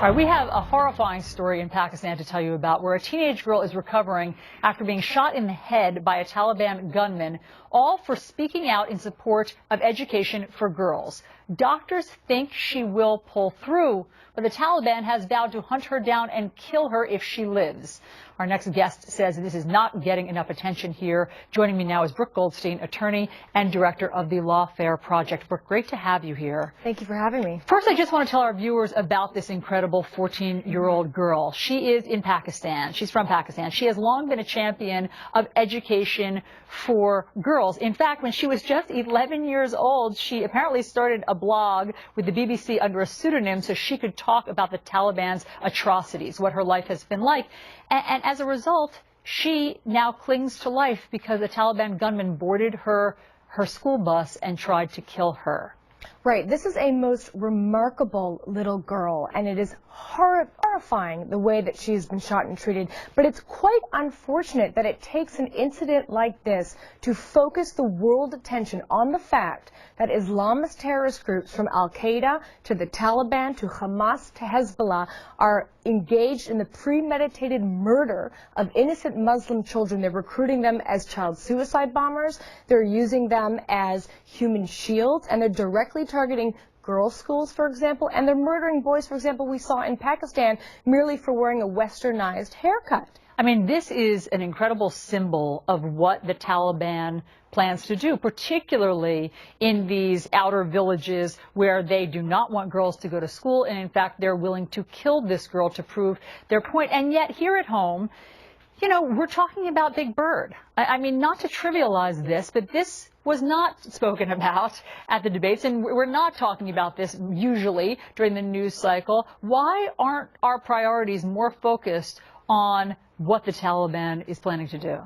All right, we have a horrifying story in Pakistan to tell you about where a teenage girl is recovering after being shot in the head by a Taliban gunman, all for speaking out in support of education for girls. Doctors think she will pull through, but the Taliban has vowed to hunt her down and kill her if she lives. Our next guest says this is not getting enough attention here. Joining me now is Brooke Goldstein, attorney and director of the Lawfare Project. Brooke, great to have you here. Thank you for having me. First, I just want to tell our viewers about this incredible 14-year-old girl. She is in Pakistan. She's from Pakistan. She has long been a champion of education for girls. In fact, when she was just 11 years old, she apparently started a blog with the BBC under a pseudonym so she could talk about the Taliban's atrocities, what her life has been like. And as a result, she now clings to life because a Taliban gunman boarded her school bus and tried to kill her. Right. This is a most remarkable little girl, and it is horrifying the way that she's been shot and treated. But it's quite unfortunate that it takes an incident like this to focus the world attention on the fact that Islamist terrorist groups from Al-Qaeda to the Taliban to Hamas to Hezbollah are engaged in the premeditated murder of innocent Muslim children. They're recruiting them as child suicide bombers. They're using them as human shields, and they're directly targeting girls' schools, for example, and they're murdering boys, for example, we saw in Pakistan, merely for wearing a westernized haircut. I mean, this is an incredible symbol of what the Taliban plans to do, particularly in these outer villages where they do not want girls to go to school, and in fact, they're willing to kill this girl to prove their point. And yet, here at home, you know, we're talking about Big Bird. I mean, not to trivialize this, but this was not spoken about at the debates, and we're not talking about this usually during the news cycle. Why aren't our priorities more focused on what the Taliban is planning to do?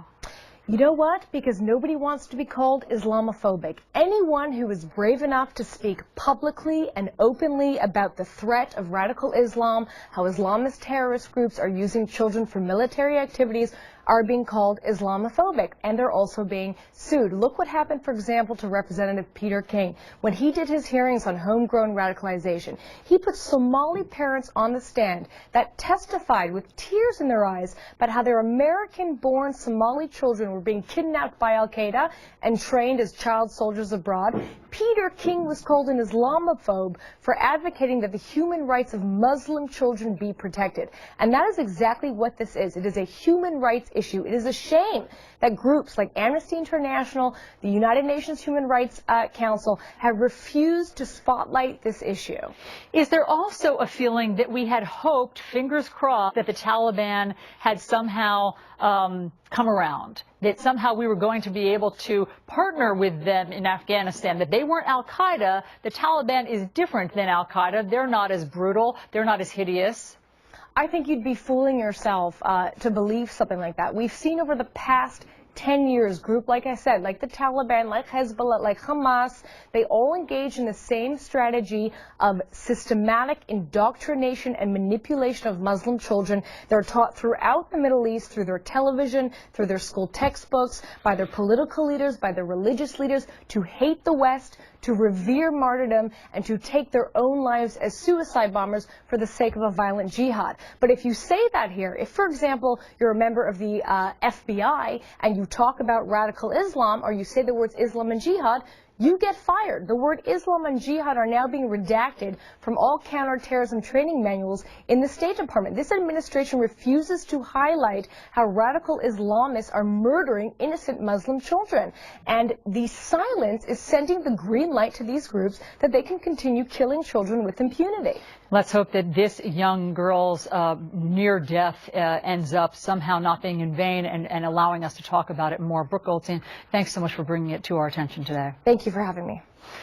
You know what? Because nobody wants to be called Islamophobic. Anyone who is brave enough to speak publicly and openly about the threat of radical Islam, how Islamist terrorist groups are using children for military activities, are being called Islamophobic, and they're also being sued. Look what happened, for example, to Representative Peter King. When he did his hearings on homegrown radicalization, he put Somali parents on the stand that testified with tears in their eyes about how their American-born Somali children were being kidnapped by Al-Qaeda and trained as child soldiers abroad. Peter King was called an Islamophobe for advocating that the human rights of Muslim children be protected. And that is exactly what this is. It is a human rights issue. It is a shame that groups like Amnesty International, the United Nations Human Rights Council have refused to spotlight this issue. Is there also a feeling that we had hoped, fingers crossed, that the Taliban had somehow come around, that somehow we were going to be able to partner with them in Afghanistan, that they weren't Al-Qaeda? The Taliban is different than Al-Qaeda. They're not as brutal. They're not as hideous. I think you'd be fooling yourself to believe something like that. We've seen over the past 10 years, group, like I said, like the Taliban, like Hezbollah, like Hamas, they all engage in the same strategy of systematic indoctrination and manipulation of Muslim children. They're taught throughout the Middle East, through their television, through their school textbooks, by their political leaders, by their religious leaders, to hate the West, to revere martyrdom, and to take their own lives as suicide bombers for the sake of a violent jihad. But if you say that here, if, for example, you're a member of the FBI and you talk about radical Islam, or you say the words Islam and jihad, you get fired. The word Islam and jihad are now being redacted from all counterterrorism training manuals in the State Department. This administration refuses to highlight how radical Islamists are murdering innocent Muslim children. And the silence is sending the green light to these groups that they can continue killing children with impunity. Let's hope that this young girl's near death ends up somehow not being in vain and allowing us to talk about it more. Brooke Goldstein, thanks so much for bringing it to our attention today. Thank you for having me.